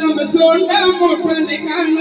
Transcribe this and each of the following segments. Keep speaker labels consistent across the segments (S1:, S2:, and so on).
S1: नाम सोंडा मोठं ठिकाण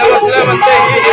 S2: बसला म्हणते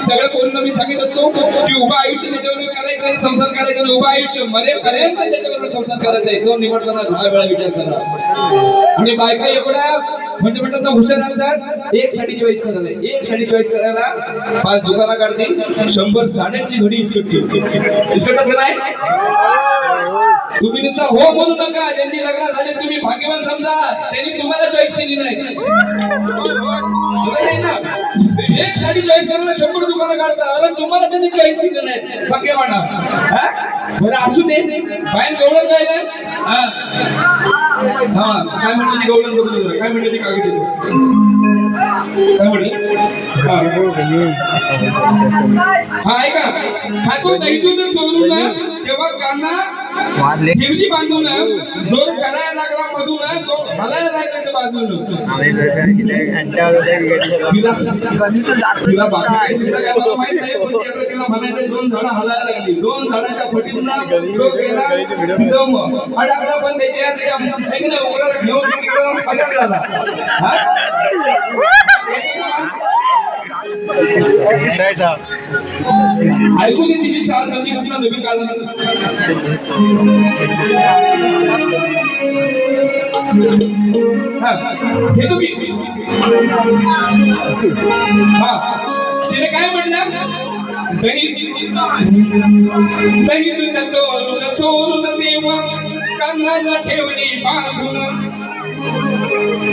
S1: सगळं पूर्ण मी सांगित असतो की उभा आयुष्य त्याच्यावर करायचं आणि संसार करायचा आणि उभा आयुष्य मरेपर्यंत त्याच्यावर संसार करायचा आहे. तो निवडताना 10 वेळा विचार करा. आणि बायका एवढ्या म्हणजे म्हणतात ना हुशार असतात. एक साडी चॉईस करायला, एक साडी चॉईस करायला 5 दुकाना काढतील, 100 साड्यांची घडी इसकटतील. नाही तुम्ही नुसता हो बोलू नका. ज्यांची लग्न झाले तुम्ही भाग्यवान समजा, त्यांनी तुम्हाला चॉईस केली नाही. एक साडी चॉईस करायला 100 दुकानं काढता, अरे तुम्हाला त्यांनी चॉईस केली नाही. भाग्यवान बरं असू दे. बाहेर गवळण काय नाही. हा काय म्हणते ती गवळण बघू, काय म्हणते ती कागद काय म्हणते. हा ऐका, खातो दैतून चोरून तेव्हा काना ठेवली बांधून, जोर करायला लागला मधून, जोर हलायला लागला ते बाजून. तिला बाकी काही दिसलं काय मला माहित नाही, पण तिला म्हणायचं 2 झाडं हलायला लागली. 2 झाडाच्या फटीतून तो गेला तिथं अडकला, पण त्याच्या उघडाला घेऊन तिकडं अशाच झाला. ऐकू दे तिची चाल कधी कुठला नवीन काढला. हे तुम्ही तिने काय म्हणलं, दही दूध चोरून चोरून देवा कानाला ठेवली बांधून.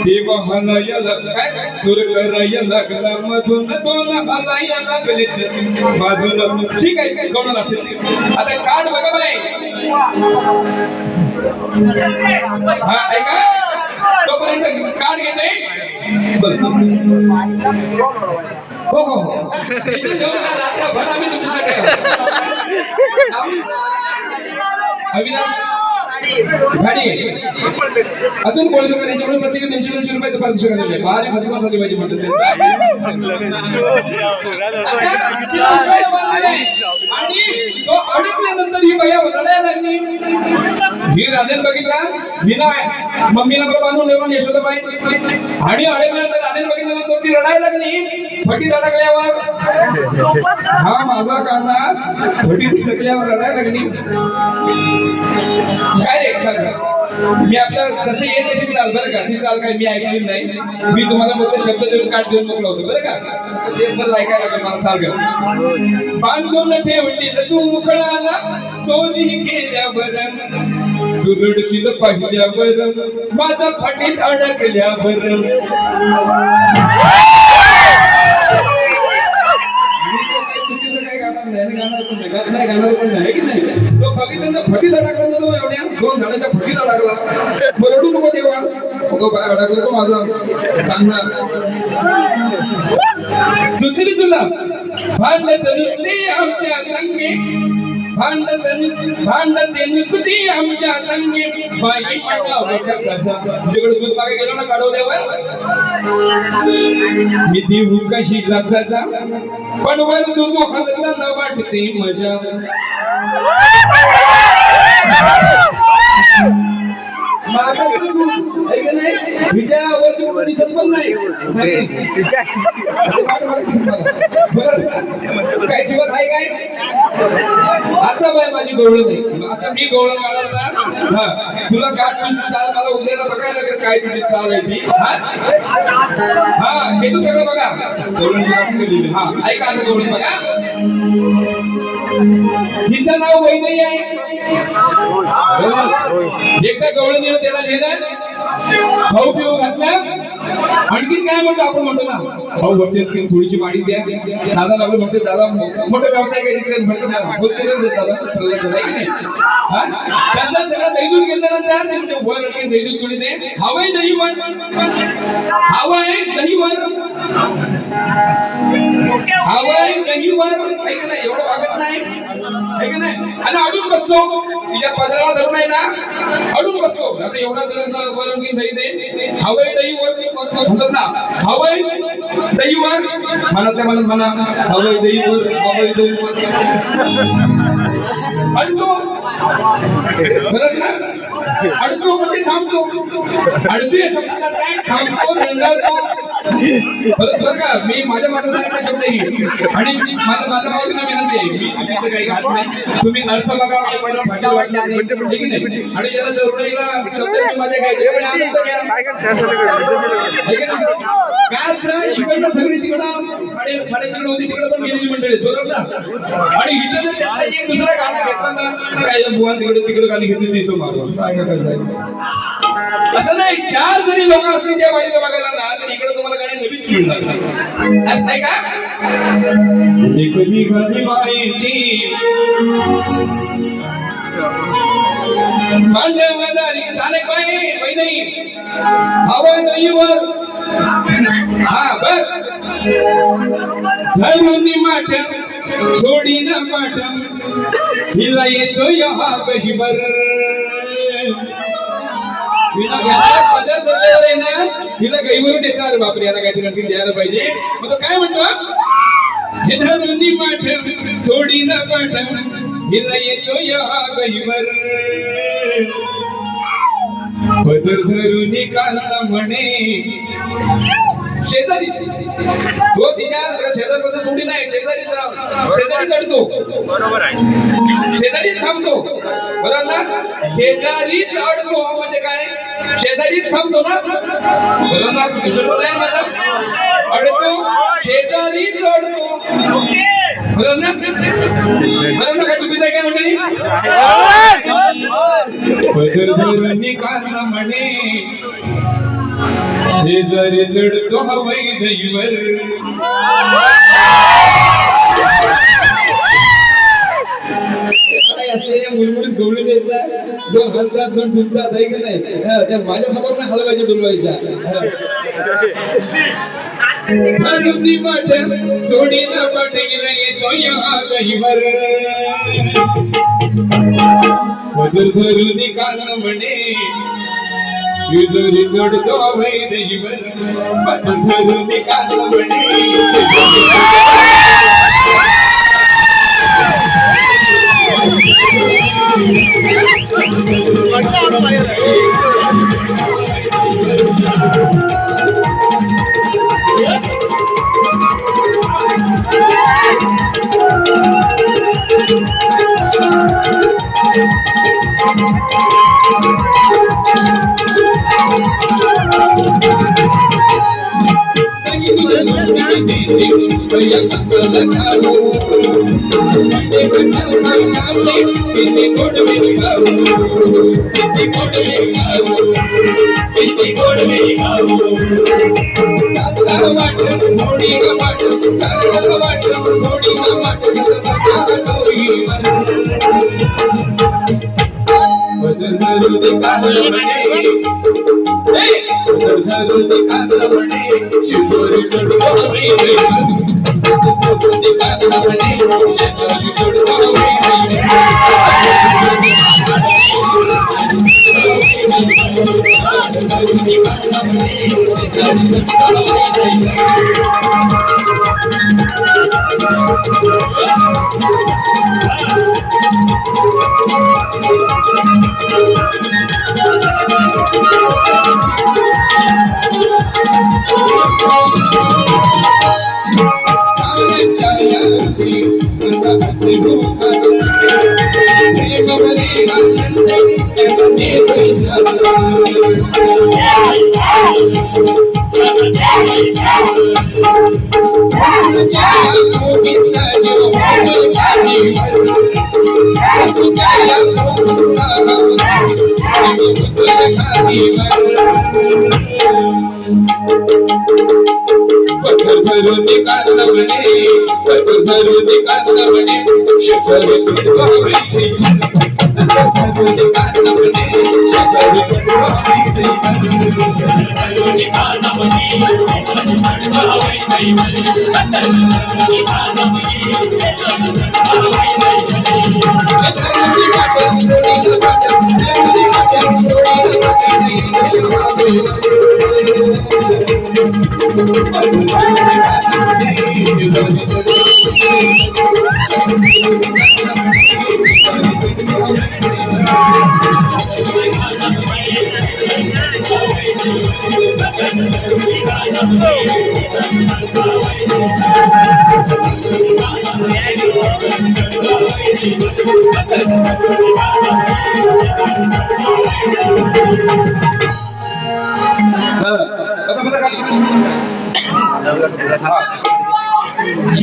S1: देव हलाया लागला, चोर कराया लागला मधून, 2 हलाया लागले बाजून. ठीक आहे गवळण असेल. आता कार्ड बघा बाई. हा ऐका, तोपर्यंत कार्ड घेते. हो हो हो रात्रभर आम्ही तुमच्यासाठी गाडी अजून कोणी करायच्यामुळे प्रत्येक 200-200 रुपयाचं पारितोषिक आहे. भारी भरपूर झाली पाहिजे म्हणतात. आणि तो अडकल्यानंतर ही बाया रडायला लागली. ही राधेन बघितला, मीना मम्मीला बांधून ठेवून यशोदाबाई. आणि अडकल्यानंतर राधेन बघितल्यानंतर ती रडायला लागली. फटीत अडकल्यावर हा माझा काना फटीत अडकल्यावर रडायला लागली. काय रे मी आपलं जसं येत तशी चाल बरं का. ती चाल काय मी ऐकली नाही. मी तुम्हाला फक्त शब्द देऊन काट देऊन मोकला होतो बरं का. ते पण ऐकायला लागलं मला. चाल बांधून ठेवशील तू मुखडाला, चोरी केल्यावर तू रडशील पाहिल्यावर, माझा फटीत अडकल्यावर. चुकीचं काय गाणार नाही, गाणार पण नाही की नाही. तो बघितल्यानंतर फटीत अडकला ना, तो एवढ्या 2 झाडाच्या फटीत अडकला. रडू नको तेव्हा, तो बाय अडकला तो माझा कान्हा. दुसरी तुला भांडत नुसती आमच्या संगे, भांडते नुसती आमच्या संगे, बाई तुझ्याकडे दूध मागे गेलो ना काढवल्यावर, मी देऊ कशी रसाचा, पण वर दूध हलताना वाटते मजा. विजयावरती दिसत पण नाही काय जीवन आहे काय. आता बाय माझी गवळण आहे. आता मी गवळण मारणार ना. हा तुला काटूनची चाल मला उद्याला बघायला लागेल काय तुझी चाल आहे ती. हा हे तू सगळं बघा गवळणची काटून लिहिली. हा ऐका आता गवळण बघा. हिचं नाव वैदेही आहे. एकदा गवळण येणं त्याला लिहिलं भाऊ पिऊ घातला. आणखीन काय म्हणतो आपण म्हणतो ना भाऊ म्हणते थोडीशी माडी द्या. दादा लागलो म्हणते दादा मोठा व्यवसाय काही म्हणतो ना होलसेलर दादा त्याचा सगळा दैदूत गेल्यानंतर त्यांच्या वर दैदूत थोडी दे हवाय दही वर हवाय दही वर हवाय दही वर काही नाही एवढं वागत नाही काही नाही. आणि अडून बसतो तिच्या पदरावर धरून आहे ना अडून बसतो. आता एवढा जर वर दही दे हवाय दही वर म्हणतात ना हवाय दही वर म्हणत म्हणा हवाई दही वर हवाई दही वर अडतो बरं ना अडतो म्हणजे थांबतो. अडतो या शब्दाचा काय थांबतो रेंगाळतो. बरं का मी माझ्या मनात सांगितला शब्द आहे आणि माझ्या भावना विनंती आहे मी चुकीचं काही घात नाही. तुम्ही अर्थ बघा मला भाषा वाटणार नाही आणि ज्याला जरुरीला शब्द माझ्या घ्यायचे आनंद घ्या काय असतं इकडनं सगळी तिकडं फाड्याकडे होती तिकडं पण गेलेली मंडळी बरोबर ना. आणि इथं जर त्यातला एक दुसरा गाणं घेतला ना काय बुवा तिकडे गाणी घेतली देतो मारून काय असं नाही. चार जरी लोक असली त्या बाईला बघायला ना तर इकडे तुम्हाला गाणी नवीच मिळणार नाही का. कधी कधी बाईची मांडवदारी झाले बाई वैदेही हवा दहीवर हा बघ धरून माठ सोडी ना पाठ हिला येतो हा बहिबर हिला पदर धरल्यावर आहे ना हिला गईवरून येतात. अरे बापरे याला काहीतरी आणखी द्यायला पाहिजे. मग तो काय म्हणतो हे धरून माठ सोडी ना पाठ हिला येतो हा बहिबर पदर धरून काढला म्हणे शेजारी तो तिच्या शेजारमध्ये सोडी नाही शेजारीच अडतो बरोबर आहे. शेजारीच थांबतो बरोबर ना. शेजारीच अडतो म्हणजे काय शेजारीच थांबतो ना बरोबर ना. माझा अडतो शेजारीच अडतो बरोबर ना. बरोबर ना काय चुकीचं आहे काय मंडळी. पदर धरून काढला म्हणे शेजारी चढतो हवाई दहीवर काय असले मुलमुलीत गवळी येतात दोन हलतात दोन डुलतात आहे की नाही. त्या माझ्या समोर नाही हलवायच्या डुलवायच्या सोडी न पटेल येतो या दहीवर पदर धरून काढला म्हणे शेजारी चढतो हवाई दहीवर पदर धरून काढला म्हणे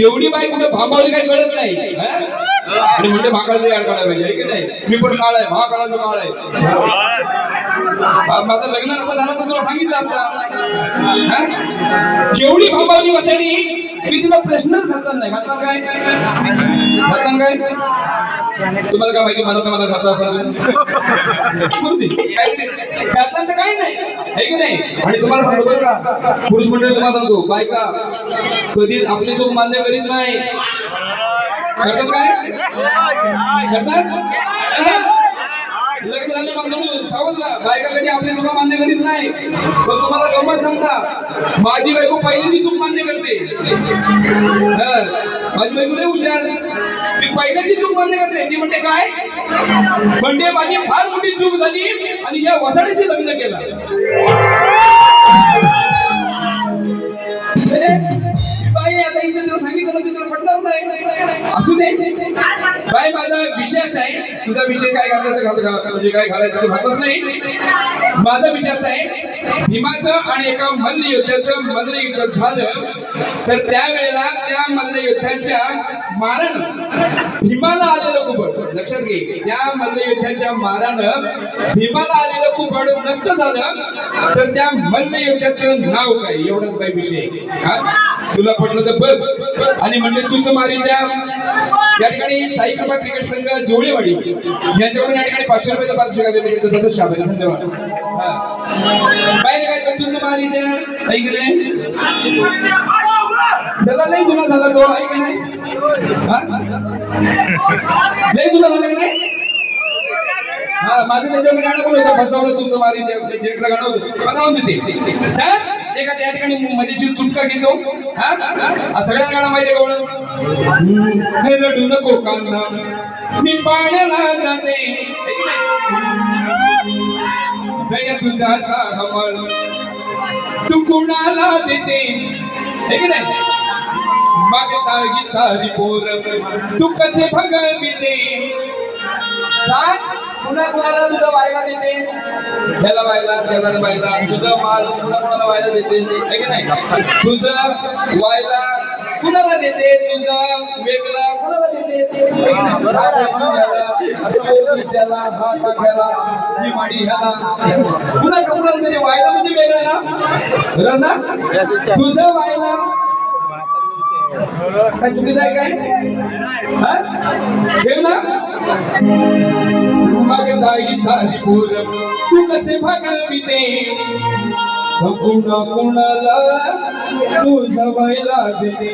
S1: एवढी बाई कुठे भांबावली काही कळत नाही आणि म्हणजे भाकाळचं याड काढायला पाहिजे की नाही. मी पण काळ आहे, महाकाळाचं काळ आहे. माझं लग्न नसतं झालं तर तुला सांगितलं असतं. एवढी भांबावली वसाडी मी तिला प्रश्नच घातला नाही. घातला काय तुम्हाला काय माहिती, मला घातला असं घातला तर काही नाही आहे की नाही. आणि तुम्हाला सांगतो बरं का, पुरुष मंडळी तुम्हाला सांगतो, बायका कधीच आपली चूक मान्य करीत नाही. करतात काय करतात लग्न झाले मग सावध राहा. बायका कधी आपली चुका मान्य करीत नाही. पण तुम्हाला गंमत सांगता, माझी बायको पहिल्यांदी चूक मान्य करते. माझी बायको लय हुशार, ती पहिल्यांदी चूक मान्य करते. ती म्हणते काय म्हणते, माझी फार मोठी चूक झाली आणि या वसाडीशी लग्न केलं. बाई आता इथे जर सांगितलं तर तुला पटणार नाही. असू दे बाई, माझा विषय आहे. तुझा विषय काय घालायचं म्हणजे काय घालायचं घातलंच नाही. माझा विषय असा आहे, भीमाचं आणि एका मल्लयोद्ध्याचं मल्लयुद्ध झालं तर त्यावेळेला त्या मल्लयोद्ध्यांच्या मारानं भीमाला आलेलं कुबड, लक्षात घे, त्या मल्लयोद्ध्यांच्या मारानं भीमाला आलेलं कुबड नष्ट झालं तर त्या मल्लयोद्ध्याचं नाव काय, एवढाच काय विषय. तुला पटलं तर बघ. आणि म्हणजे तुझं मारीच्या या ठिकाणी साई कृपा क्रिकेट संघ जोळेवाडी यांच्याकडून या ठिकाणी 500 रुपयाचा पारितोषिक सदस्य आभारी. धन्यवाद. बाहेर काय तर तुझं मारीच्या ऐकले त्याला नाही जुना झाला तो, ऐक नाही नाही जुना झाला की नाही. माझं त्याच्यावर गाणं पण होतं, फसवलं तुमचं मारीच्या जेटला गाणं होतं, गाऊन देते एका त्या ठिकाणी मजेशीर चुटका घेतो. सगळ्या गाणं माहिती आहे का, रडू नको कांदा मी पाण्याला जाते दुधाचा हवाल तू कुणाला देते मागताची सारी पोर तू कसे भगविते. कुणाला तुझं वायला देते, ह्याला वायला त्याला वायला, तुझं माल कुणाला वायला देते नाही. तुझं वायला कुणाला देते, तुझं वेगळा कुणाला देते. त्याला कुणाला तरी वायला म्हणजे वेगळा ना. तुझं वायला काय चुकीचं आहे काय घेऊ ना. मागताई सारी पोर तू कसे भागविते संपूर्ण कुणाला तू जवायला देते.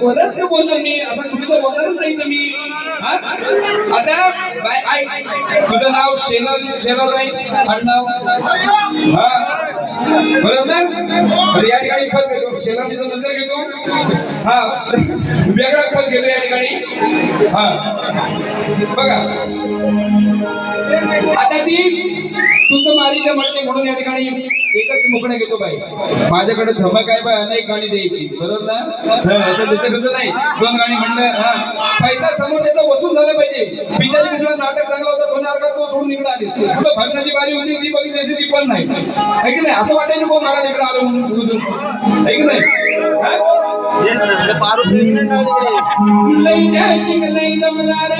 S1: बरंच बोलतो मी, असं चुकीचं बोलणारच नाही तर मी. आता तुझं नाव शेलार नाही आडनाव बरोबर ना? तर या ठिकाणी पद घेतो, शेलांनीचा नंतर घेतो. हा वेगळा पद घेतो या ठिकाणी. हा बघा आता ती तुझं मारीच्या म्हणणे म्हणून या ठिकाणी एकच मुकणं घेतो बाई. माझ्याकडे धमक आहे बाई, अनेक गाणी द्यायची. बरोबर ना? असं दिसत नाही. 2 गाणी म्हणलं पैसा समोर त्याचा वसूल झाला पाहिजे. बिचारी तिकडं नाटक चांगला होता, सोन्यासारखा तो सोडून निघून आली. कुठं भगनाची बारी होती ती बघितली अशी ती पण नाही. आहे की नाही? असं वाटायचं कोण मला तिकडे आलो म्हणून उजून. आहे की नाही? लई डॅशिंग लई दमदार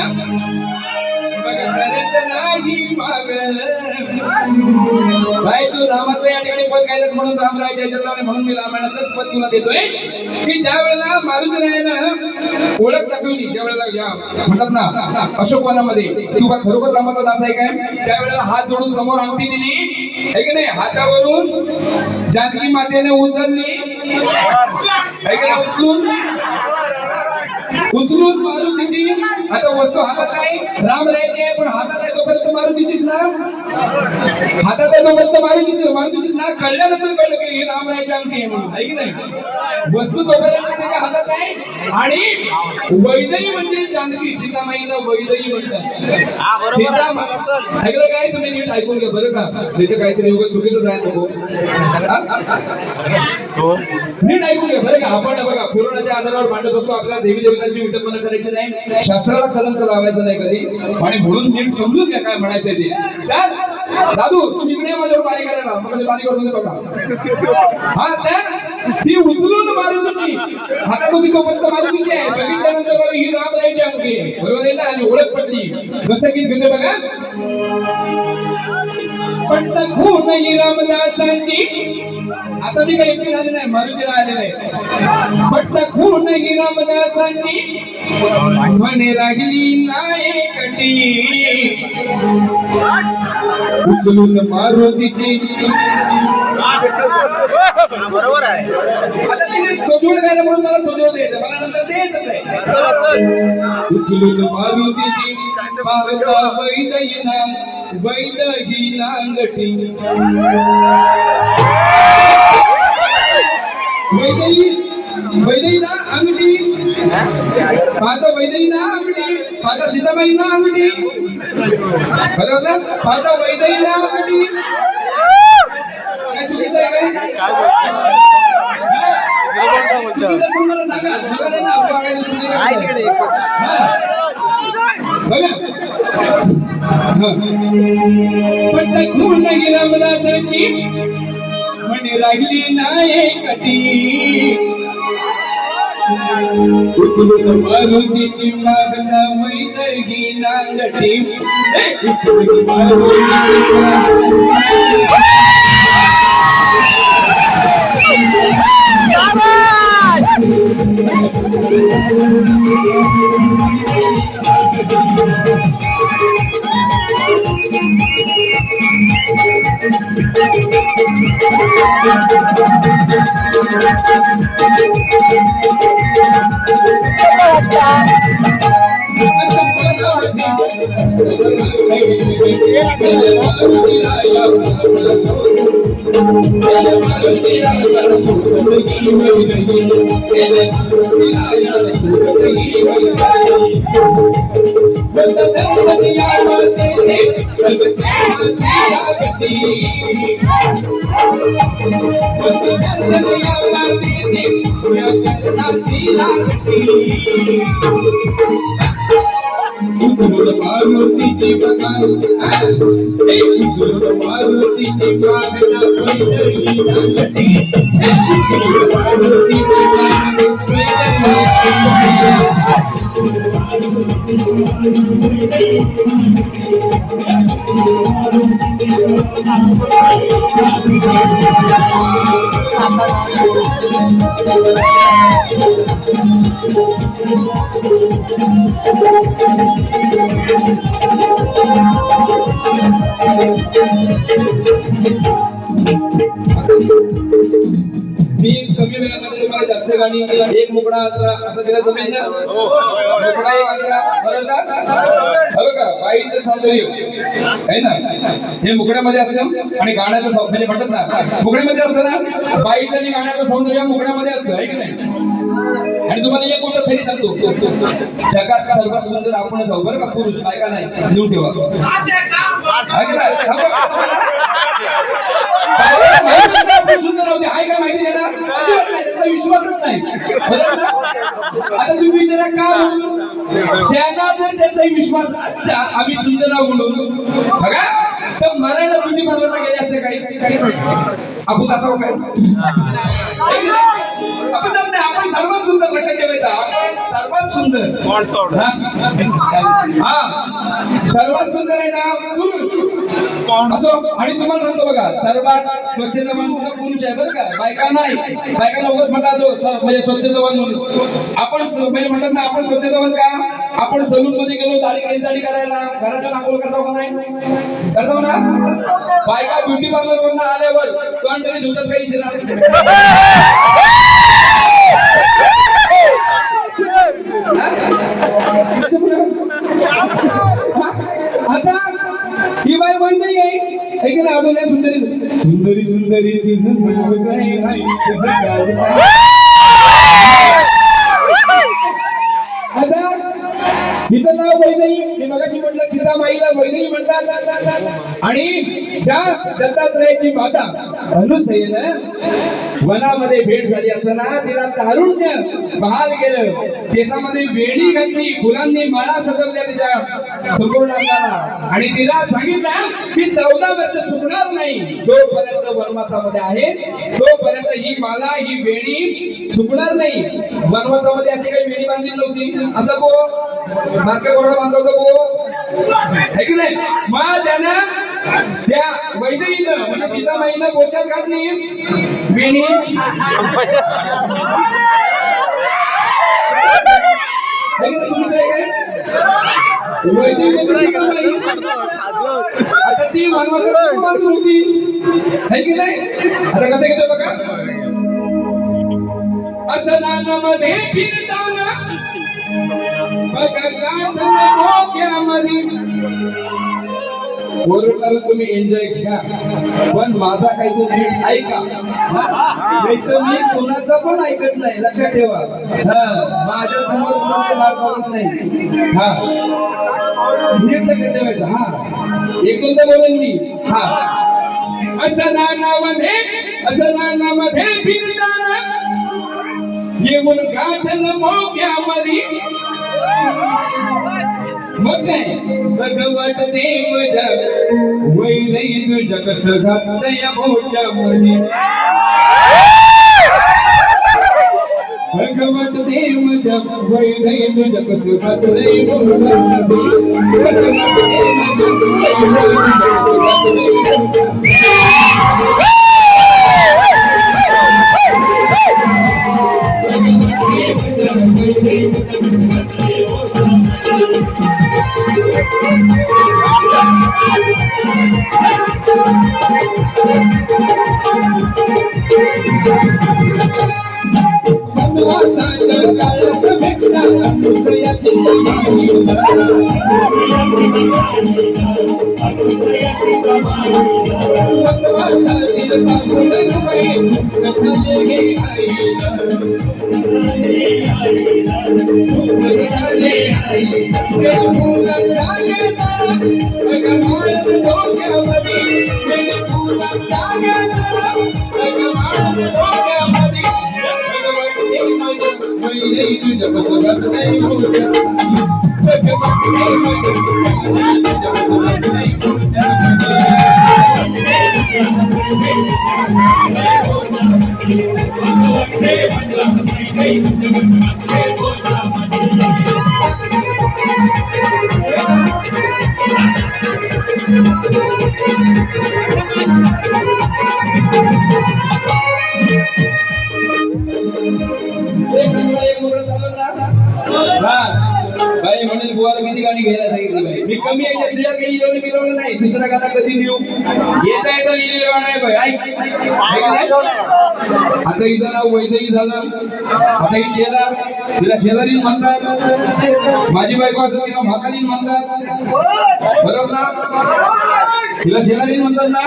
S1: भाई तू रामाचं या ठिकाणी पद गायलंस म्हणून रामरायच्या चरणाने म्हणून मी रामायणातलंच पद तुला देतोय की ज्या वेळेला मारुतीरायानं ओळख दाखवली, ज्या वेळेला या म्हणतात ना अशोकवनामध्ये तू का खरोखर रामाचा दास आहे काय, त्यावेळेला हात जोडून समोर अंगठी दिली आहे की नाही, हातावरून जानकी मातेने उचलली आहे की नाही, उचलून मारुतीची आता वस्तू हातात आहे, राम राहायची आहे पण हातात आहे तोपर्यंत मारुतीचीच ना, हातात आहे तोपर्यंत मारुतीचीच ना, कळल्यानंतर कळलं की हे राम राहायची अंगठी आहे म्हणून. आहे की नाही? वस्तू तोपर्यंत त्याच्या हातात आहे. आणि वैदई म्हणजे जानकी, सीतामाईला वैदई म्हणतात. ऐकलं काय तुम्ही? नीट ऐकून घ्या बरं का, तिथे काहीतरी उगाच चुकीचं आहे नको. नीट ऐकून घ्या बरं का. आपण बघा पुराणाच्या आधारावर मांडत असतो, आपल्याला देवी देवतांची विटंबना करायची नाही, शास्त्राला कलंक लावायचं नाही कधी. आणि म्हणून नीट समजून घ्या काय म्हणायचं ते. दादू तुम्ही इकडे माझ्यावर पाणी करायला म्हणजे पाणी करून बघा. हा तर ती उचलून मारुतीची हातात होती तोपर्यंत मारुतीची आहे, बघितल्यानंतर ही राम राहायची अंगठी आहे. बरोबर आहे ना? आणि ओळख पडली. कसं गीत घेते बघा. पण खून ही रामदासांची, आता मी काही एकटी झाले नाही, मारुतीला आले नाही. पण खून ही रामदासांची म्हणे राहिली नाही कटी, उचलून मारुतीची.
S2: बरोबर आहे.
S1: आता तिने सोजवड गायला म्हणून मला सोजवड द्यायचं, मला नंतर द्यायचंच आहे. उचलून मारुतीची पाहता वैदयीना वैदही नांगठी, वैदई ना अंगठी पाहता, वैदई ना अंगठी पाहता, सीताबाई ना अंगठी. बरोबर? पाहता वैदई ना अंगठी. काय चुकीचं आहे काय? मला सांगा, मला नाही ना बघायला चुकीचं पण खून नाही रामदासाची म्हणे राहिली नाही कटी, उचलून मारुतीची मागता वैदही नांगठी. उचलून मारुतीची मारुतीची बघा, मारुतीची मागता वैदही नांगठी. मी कमी वेळामध्ये तुम्हाला जास्त गाणी एक मुकडा असं दिला जमेल ना? मुकडा एक अंतरा बरं का? बाईचं सौंदर्य आहे ना, हे मुकड्यामध्ये असतं आणि गाण्याचं म्हणजे म्हणतात ना, मुकड्यामध्ये असतं ना, बाईचं आणि गाण्याचं सौंदर्य मुकड्यामध्ये असतं, आहे की नाही? आणि तुम्हाला एक गोष्ट खरी सांगतो, जगात सर्वात सुंदर आपणच आहोत बरं का, पुरुष बायका नाही, लिहून ठेवा. सुंदर होते आहे का माहिती आहे ना, त्याचा विश्वासच नाही. आता तुम्ही विचारा का म्हणून, त्यांना जर त्याचा विश्वास असता आम्ही सुंदर आहोत म्हणून बघा, तर मरायला ब्युटी पार्लरला गेले असते काही आपण दाखव काय, आपण सर्वात सुंदर लक्षात ठेवायचं, आपण सर्वात सुंदर, हा सर्वात सुंदर आहे ना पुरुष असो. आणि तुम्हाला सांगतो बघा, सर्वात स्वच्छतावान पुरुष आहे बरं का, बायका नाही. बायका उगाच म्हणतात म्हणजे स्वच्छतावान म्हणून, आपण म्हणजे म्हणतात ना आपण स्वच्छतावान का, आपण सलून मध्ये गेलो दाढी करायला, घराच्या नांगोळ करतो का नाही, करतो ना. बायका ब्युटी पार्लर वरून आल्यावर तोंड तरी धुतात काही विचार, आता ही बाई बंद नाही आहे की नाही, अजून सुंदरी सुंदरी सुंदरी आता हिचं नाव वैदेही, मी मगाशी म्हटलं सीतामाईला वैदेही म्हणतात. आणि त्या दत्तात्रयाची माता अनुसयेनं वनामध्ये भेट झाली असताना तिला तारुण्य बहाल गेलं, केसामध्ये वेणी घातली, फुलांनी माळा सजवल्या तिच्या संपूर्ण अंगाला, आणि तिला सांगितलं की 14 वर्ष सुटणार नाही, जोपर्यंत वनवासामध्ये आहे तोपर्यंत ही माला ही वेणी सुटणार नाही. वनवासामध्ये अशी काही वेणी बांधली नव्हती, असं बो मार्के कोरडा बांधवतो बो, है की नाही. मग त्यानं त्या वैदेहीनं म्हणजे सीतामाईनं बोचात घातली वेणी, आता ती वनवासात बांधून होती, है की नाही. आता कसं घेतो बघा, असनामध्ये फिरताना तुम्ही एन्जॉय घ्या, पण माझा काहीतरी नीट ऐका, नाही तर मी कोणाचा पण ऐकत नाही, लक्षात ठेवा. माझ्या समोर कोणाचा लाड करत नाही, हा नीट लक्षात ठेवायचं. हा एक दोनदा बोलेन मी. हा असनामध्ये फिरताना येऊन गाठन मोक्यामध्ये, मग काय भगवत देव जग वैदई तुझ्या कसं घातलं या मोच्यामध्ये, भगवत देव जग वैदई तुझ्या कसं घातलं या किती गाणी घ्यायला सांगितली बाई, मी कमी याच्यात तुझ्या काही लिहिलं नाही, दुसरा गाणं कधी लिहू येता येता लिहिलेलं गाणं आहे बाई, ऐक. आहे का नाही? आता हिचं नाव वैदेही झालं, आता ही शेजार, तिला शेजारी म्हणतात. माझी बायको असं तिला म्हाकालीन म्हणतात, बरोबर ना? तिला शेजारी म्हणतात ना.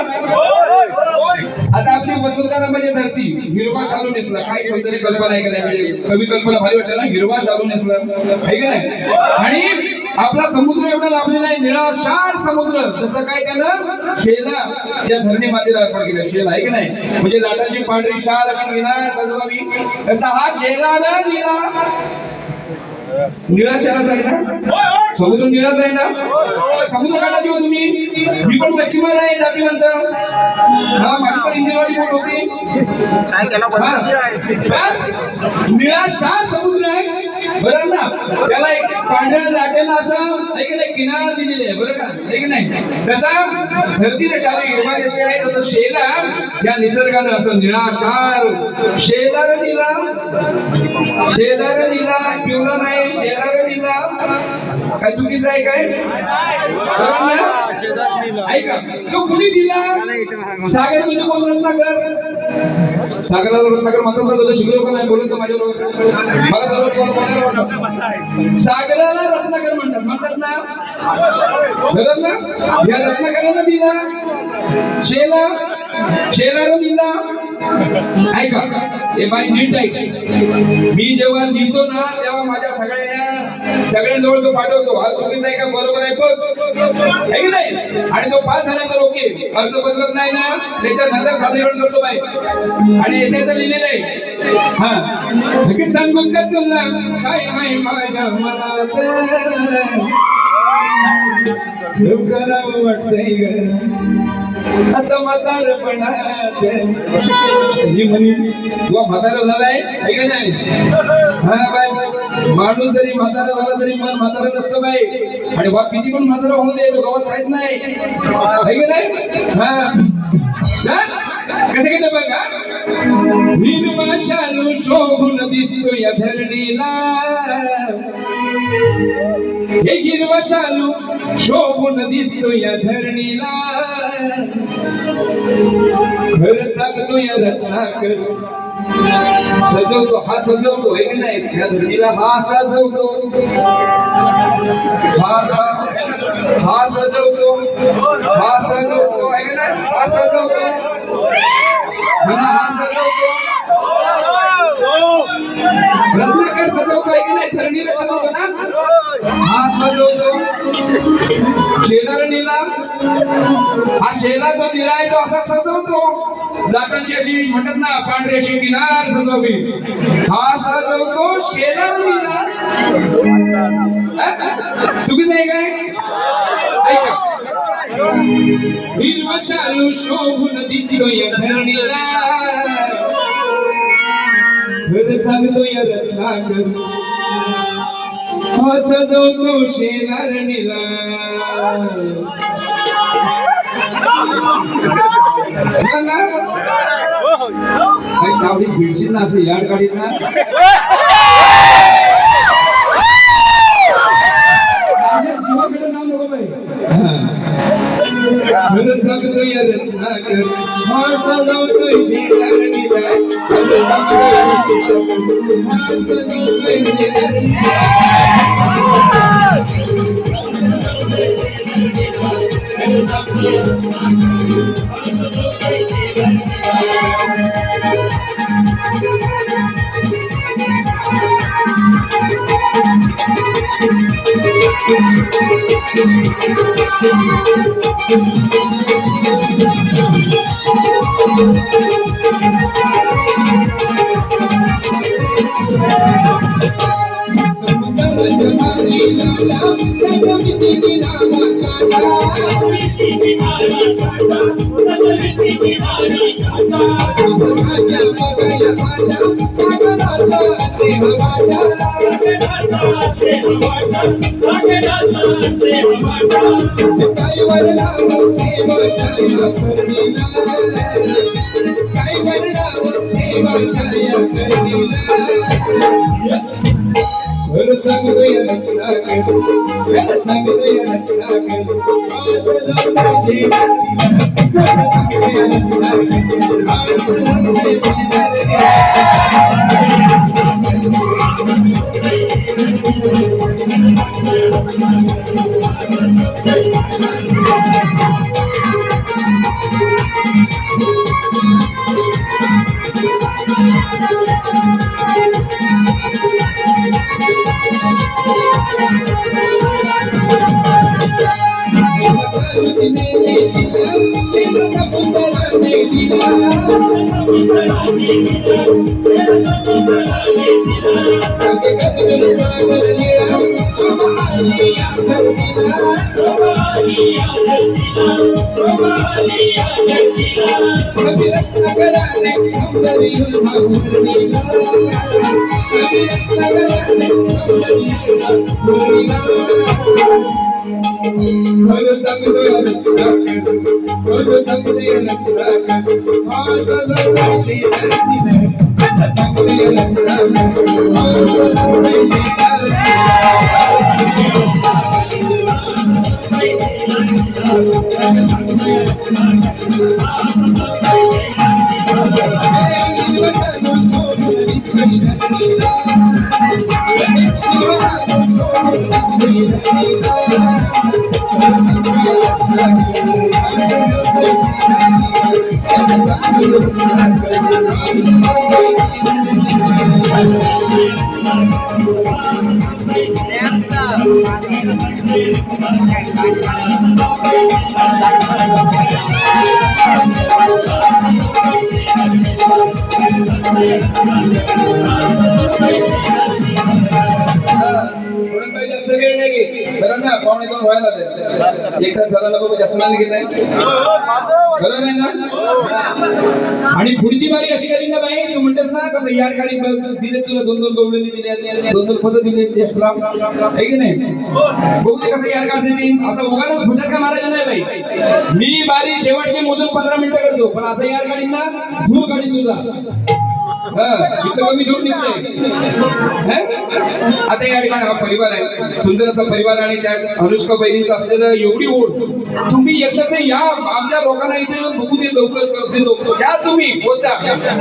S1: आता आपली वसुंधरामध्ये धरती हिरवा शालू नेसला, काय सौंदर्य कल्पना आहे का नाही? म्हणजे कवी कल्पना भारी वाटते ना, हिरवा शालू नेसला आहे का नाही? आणि आपला समुद्र एवढा लाभलेला आहे, निळाशार समुद्र. जसं काय त्यानं शेला या धरणी मातेला अर्पण केलं, शेला आहे की नाही? म्हणजे लाटांची पांढरी शाल अशी घेणार सजवावी, तसा हा शेला ना निळा. निळा शहरात आहे ना, समुद्र निळाच आहे ना. समुद्र काढायची हो तुम्ही, मी पण मच्छीमार आहे जातीनंतर. हा, माझी पण इंजिनवाली बोट होती. निळा शार समुद्र आहे, बरोबर ना? त्याला एक पांढऱ्या लाटेला असं नाही किनार दिलेली आहे, बरोबर का? आहे की नाही? तसा धरतीने शाल हिरवा दिसले आहे, तसं शेला या निसर्गानं असं निळाशार. शेलार निळा, शेलार निळा पिवळा नाही, शेलार निळा. काय चुकीचं आहे काय? ऐका, तो कुणी दिला? सागर म्हणजे कोण? रत्नाकर. सागराला रत्नाकर म्हणतात, शिकलो का नाही? बोलत माझ्या बरोबर मला बरोबर कोण बोलायला वाटत. सागराला रत्नाकर म्हणतात ना, बरोबर ना? या रत्नाकरांना दिला शेला, शेलाला दिला. ऐका, हे बाई नीट ऐक. मी जेव्हा लिहितो ना, तेव्हा माझ्या सगळ्यांजवळ तो पाठवतो. हा चुकीचा आहे का बरोबर आहे बघ, आहे की नाही? आणि तो पास झाल्यानंतर ओके, अर्ज बदलत नाही ना, त्याच्यानंतर सादरीकरण करतो बाई. आणि येथे तर लिहिलेलं आहे, हा लगेच सांगू का तुला काय नाही माझ्या मनात करावं वाटतंय ग आता म्हातारपणात. ही म्हणी तुला म्हातारा झालाय, आहे का नाही? हा बाय, माणूस जरी म्हातारा झाला तरी मन म्हातारा नसतं बाई. आणि बा किती पण म्हातारा होऊ दे, तो गावात राहत नाही, आहे का नाही? हा, कसं कसं बघा. हिरवा शालू शोभून दिसतो या धरणीला, हे हिरवा शालू शोभून दिसतो या धरणीला. खरं सांगतो या रत्नाकर सजवतो, हा सजवतो, आहे की नाही? या धरणीला हा सजवतो, हा सजवतो, हा सजवतो, आहे की नाही? हा सजवतो, हा सजवतो. रत्नाकर सजवतो, आहे की नाही? धरणीला सजवतो ना, हा सजवतो. शेलार निळा, हा शेला जो निळा आहे तो असा सजवतो. लाटांची अशी म्हणतात ना, पांढरी अशी किनार सजवली, हा सजवतो शेलार निळा. चुकीचं आहे काय? ऐका, हिरवा शालू शोभून दिसतो या धरणीला, खरं सांगतो या रत्नाकर हा सजवतो शेलार निळा. काही तावडी भिडशील ना असं याड गाडीत ना. जीवाकडे नाव नको बाई. खरं सांगतो या रत्नाकर हा सजवतो शेलार निळा, हा सजवतो शेलार आणि पुढची बारी अशी करीन ना बाई, तू म्हणतेस ना कसं यार गाडी दिले तुला 2-2 गवळणी दिले, 2-2 पद दिले, आहे की नाही? बघू ते कसं यार गाडी देईन, असं उगाच खुशाल का मारायचं नाही बाई. मी बारी शेवटची मोजून 15 मिनिटं करतो, पण असं यार गाडी ना दूर गाडी तुझा कमी दूर निघतोय. आता या ठिकाणी हा परिवार आहे, सुंदर असा परिवार, आणि त्यात अनुष्का बहिणीचं असलेलं एवढी ओढ. तुम्ही एकदाच या, आमच्या लोकांना इथे बघू दे, लवकर या तुम्ही पोचा.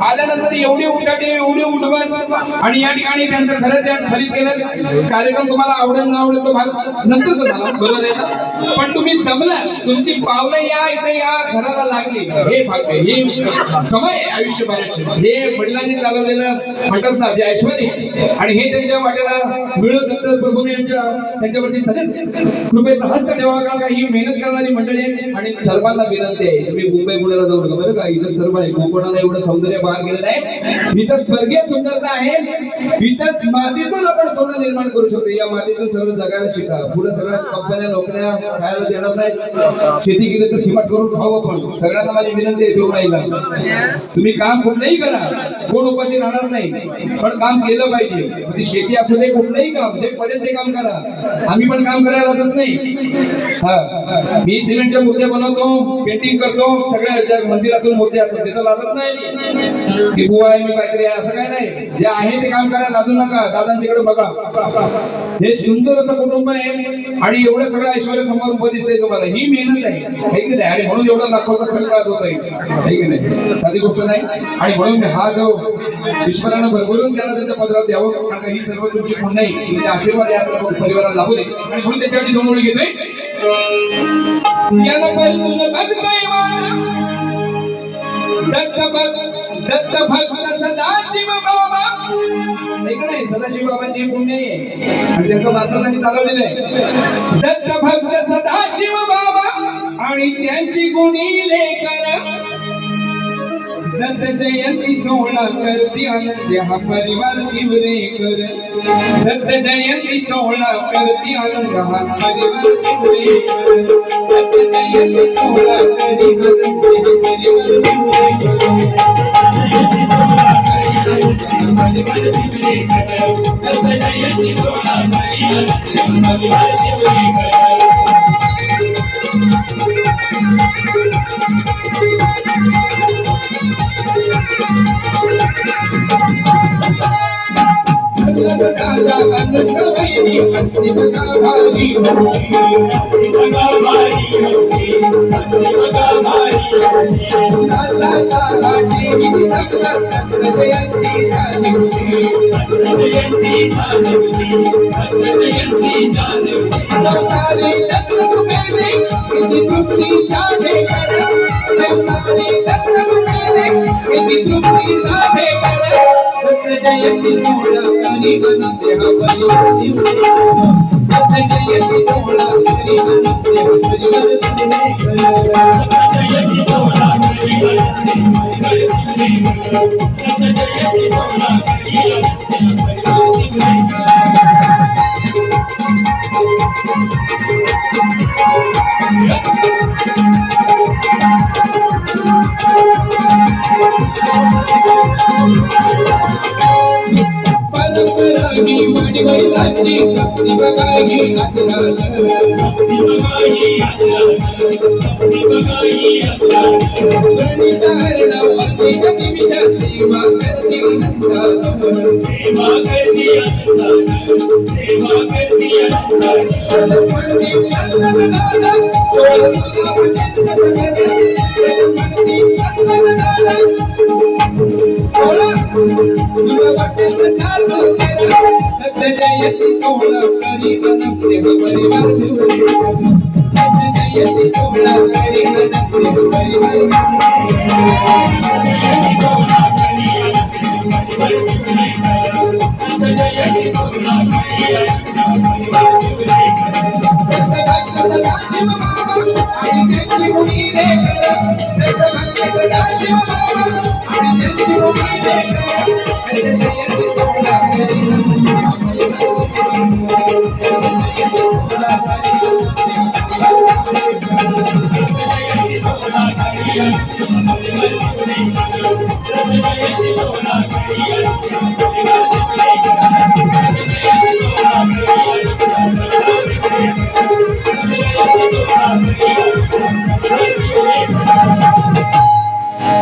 S1: आल्यानंतर एवढे उठाटे, एवढे उठवास, आणि या ठिकाणी त्यांचं खरंच या खरीद केलं. कार्यक्रम तुम्हाला आवडेल ना आवडेल तो भाग नंतर झाला, बरोबर आहे ना? पण तुम्ही जमला, तुमची पावलं या इथे या घराला लागली, हे भाग्य, हे कमाई आयुष्यभराची. हे वडिलांनी चालवलेलं म्हणतात ना जे ऐश्वर्य, आणि हे त्यांच्या वाट्याला मिळत नंतर प्रभूने त्यांच्यावरती सतत कृपेचा हस्त ठेवावा, कारण का ही मेहनत करणारी मंडळी आहे. आणि सर्वांना विनंती आहे, तुम्ही मुंबई पुण्याला जाऊ नका बरं का, इथं सर्व आहे. कोकणाला एवढं सौंदर्य बहार गेलेलं आहे, इथं स्वर्गीय सुंदरता आहे. इथं मातीतून आपण सोनं निर्माण करू शकतो, या मातीतून सगळं जगायला शिका. पुढे सगळ्या कंपन्या नोकऱ्या खायला देणार नाही, शेती केली तर खिमाट करून खाऊ आपण. सगळ्यांना माझी विनंती आहे, तरुणाईला तुम्ही काम कुठलंही करा, कोण उपाशी राहणार नाही, पण काम केलं पाहिजे. म्हणजे शेती असू दे, कुठलंही काम जे पडेल ते काम करा. आम्ही पण काम करायला लागत नाही. मी सिमेंटच्या मूर्त्या बनवतो, पेंटिंग करतो, सगळ्या मंदिर असून मूर्ती असतात तिथं लागत नाही की बुवा आहे मी काहीतरी आहे, असं काय नाही. जे आहे ते काम करायला लाजू नका. दादांच्याकडे बघा, हे सुंदर असं कुटुंब आहे, आणि एवढं सगळं ऐश्वर्य समोर उभं दिसतंय तुम्हाला. ही मेहनत आहे की नाही, आणि म्हणून एवढा लाखोचा खर्च आज होत आहे की नाही, साधी गोष्ट नाही. आणि म्हणून हा जो ईश्वरानं भरभरून त्याला त्याच्या पदरात द्यावं, कारण ही सर्व तुमची पुण्य आहे, तुमचे आशीर्वाद या सर्व परिवाराला लाभू दे. आणि म्हणून त्याच्यासाठी दोन ओळी घेतोय. दत्त भक्त सदाशिव बाबा, नाही सदाशिव बाबांची पुण्य आहे, आणि त्यांचं भारताने चालवलेलं आहे. दत्त भक्त सदाशिव बाबा आणि त्यांची गुणी लेकर, दत्त जयंती सोहळा करती आनंद हा परिवार दिवरे कर. दत्त जयंती सोहळा करती आनंद हा परिवार दिवरे कर. दत्त जयंती सोहळा करी आनंद हा परिवार दिवरे कर. दत्त जयंती सोहळा करी आनंद हा परिवार दिवरे कर. अनुष्का असते बघा भारी जयंती सोहळा करी बनते हा परिवार जयंती सोहळा करी बनते हा परिवार जयंती सोहळा करी परंपराही वाडी वैराची भक्ती बघाई जयंती सोहळा करी बनते हा परिवार जयंती सोहळा करी बनते हा परिवार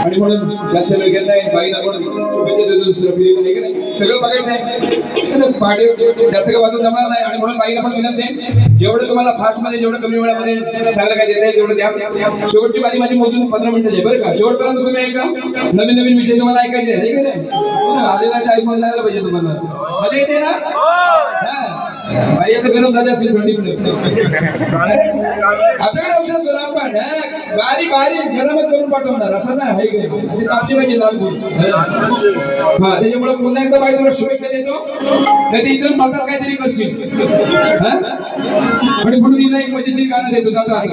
S1: आणि म्हणून जास्त वेळ घेत नाही बाईला पण शुभेच्छा देतो दुसरं फिलिंग आहे की नाही सगळं बघायचं आहे पाठी जास्त काय वाजून जमणार नाही आणि म्हणून बाईला पण विनंती आहे जेवढं तुम्हाला फास्ट मध्ये जेवढं कमी वेळामध्ये चांगलं काय देता येईल तेवढं द्या शेवटची बारी माझी मोजून 15 मिनिटाची आहे बरं का शेवटपर्यंत तुम्ही ऐका नवीन नवीन विषय तुम्हाला ऐकायचे आहे की नाही आलेला ऐकून जायला पाहिजे तुम्हाला मजा येते ना बाई आता गरम झाले असेल थंडीकडे आपल्याकडे औषध सोडा पण बारीक गरमच करून पाठवणार असं नाही आहे अशी तापली पाहिजे लाल हा त्याच्यामुळे पुन्हा एकदा बाई तुला शुभेच्छा देतो नाही इथून मला काहीतरी करशील आणि म्हणून हिला एक मजेशीर गाणं देतो दादा आहे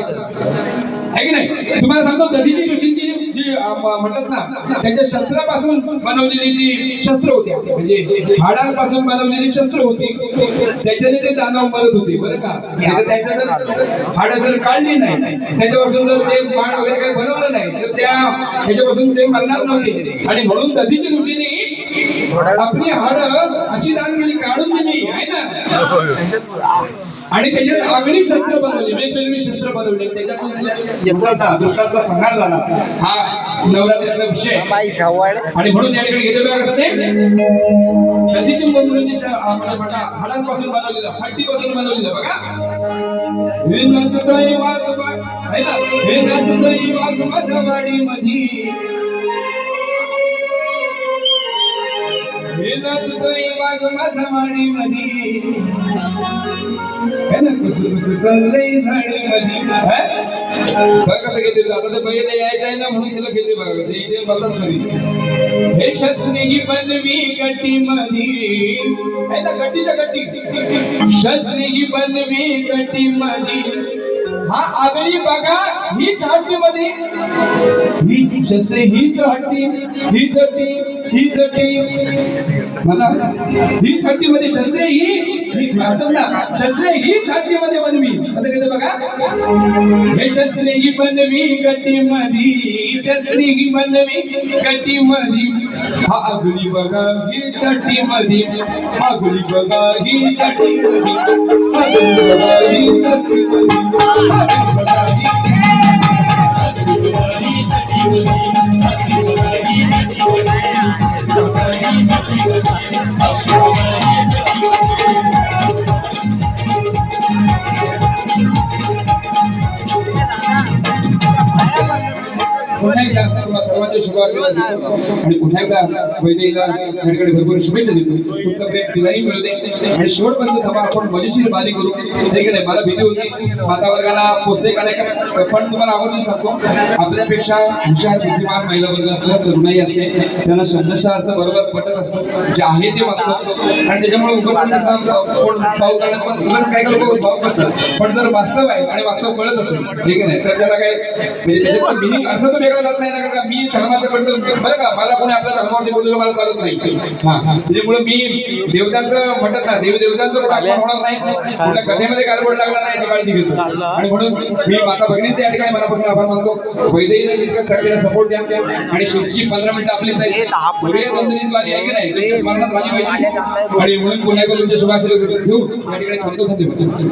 S1: की नाही तुम्हाला सांगतो दधीची ऋषींची जी म्हणतात ना त्यांच्या शस्त्रापासून बनवलेली जी शस्त्र होती म्हणजे हाडांपासून बनवलेली शस्त्र होती त्याच्याने ते दानव मरत होते बरं का त्याच्या जर हाड जर काढली नाही त्याच्यापासून जर ते बाण वगैरे काही बनवलं नाही तर त्या ह्याच्यापासून ते मरणार नव्हते आणि म्हणून दधीची ऋषींनी आपली हाड अशी दान केली काढून दिली आहे ना आणि त्याच्यात आगळी शस्त्र बनवली वेगवेगळी शस्त्र बनवली त्याच्यातून दुष्टाचा संहार झाला हा नवरात्रीचा विषय आणि म्हणून या ठिकाणी घेतलं कसं ते नदीची मुंबईची हाडांपासून बनवलेलं हड्डीपासून बनवलेलं बघा हे नाचतोय वाघ आहे ना हे नाचतोय वाघ माझ्या वाडीमध्ये हे नाचतोय वाघ माझ्या वाडीमध्ये चाललंय झाडीमध्ये बघा कसं घेते आता ते पहिले यायचं आहे ना म्हणून तिला घेते बघा इथे बघताच कधी हे शस्त्री ही बनवी गट्टीमध्ये आहे ना गट्टीच्या गट्टी शस्त्री ही बनवी गट्टीमध्ये हा आगळी बघा ही हट्टीमध्ये ही शस्त्रे हीच हट्टी ही चट्टी ही चट्टी मला ही चट्टीमध्ये शस्त्रे ही शस्त्रे ही छातीमध्ये बनवी असं कहते बघा हे शस्त्रे ही बनवी गट्टीमध्ये शस्त्री ही बनवी गट्टीमध्ये हा आगळी बघा ही चट्टीमध्ये आगळी बघा ही चट्टीमध्ये आगळी बघा ही चट्टीमध्ये तुम्हाला सर्वांचे शुभाशीर्वाद देतो आणि पुन्हा एकदा वैदेहीला त्यांच्याकडे भरपूर शुभेच्छा देतो. तुमचं प्रेम तिलाही मिळू दे आणि शेवटपर्यंत थांबा, आपण मजेशीर बारी करू. ठीक आहे, मला भीती होती माता वर्गाला पोचले का नाही का, पण तुम्हाला आवर्जून सांगतो आपल्यापेक्षा हुशार बुद्धिमान महिला वर्ग असतात, तरुणाई असते, त्यांना शब्दशः अर्थ बरोबर पटत असतो, जे आहे ते वाचतात आणि त्याच्यामुळे उगाच भाव करण्यात पण उगाच काही लोक भाव करतात. पण जर वास्तव आहे आणि वास्तव कळत असेल ठीक आहे नाही तर त्याला काय म्हणजे त्याच्यात मिनिंग अर्थ तर वेगळा जात नाही ना. का मी धर्माचं कडलं बरं का, मला कोणी आपल्या धर्मावरती बोललेलं मला चालत नाही. हा त्याच्यामुळे मी देवतांचं म्हणतात ना, देवतांचं कुठं होणार नाही, कुठल्या कथेमध्ये गालबोट लागणार नाही याची काळजी घेतो. आणि म्हणून मी माता भगिनीचे या ठिकाणी मनापासून आभार मानतो. वैदेहीला तितकंच ताकदीने सपोर्ट द्या आणि शेवटची 15 मिनिटं आपलीच आहे. नंदिनीद्वारी आहे की नाही त्यांच्या स्मरणात राहिली पाहिजे आणि म्हणून पुन्हा एकदा तुमच्या शुभाशीर्वाद घेऊन या ठिकाणी थांबतो. धन्यवाद.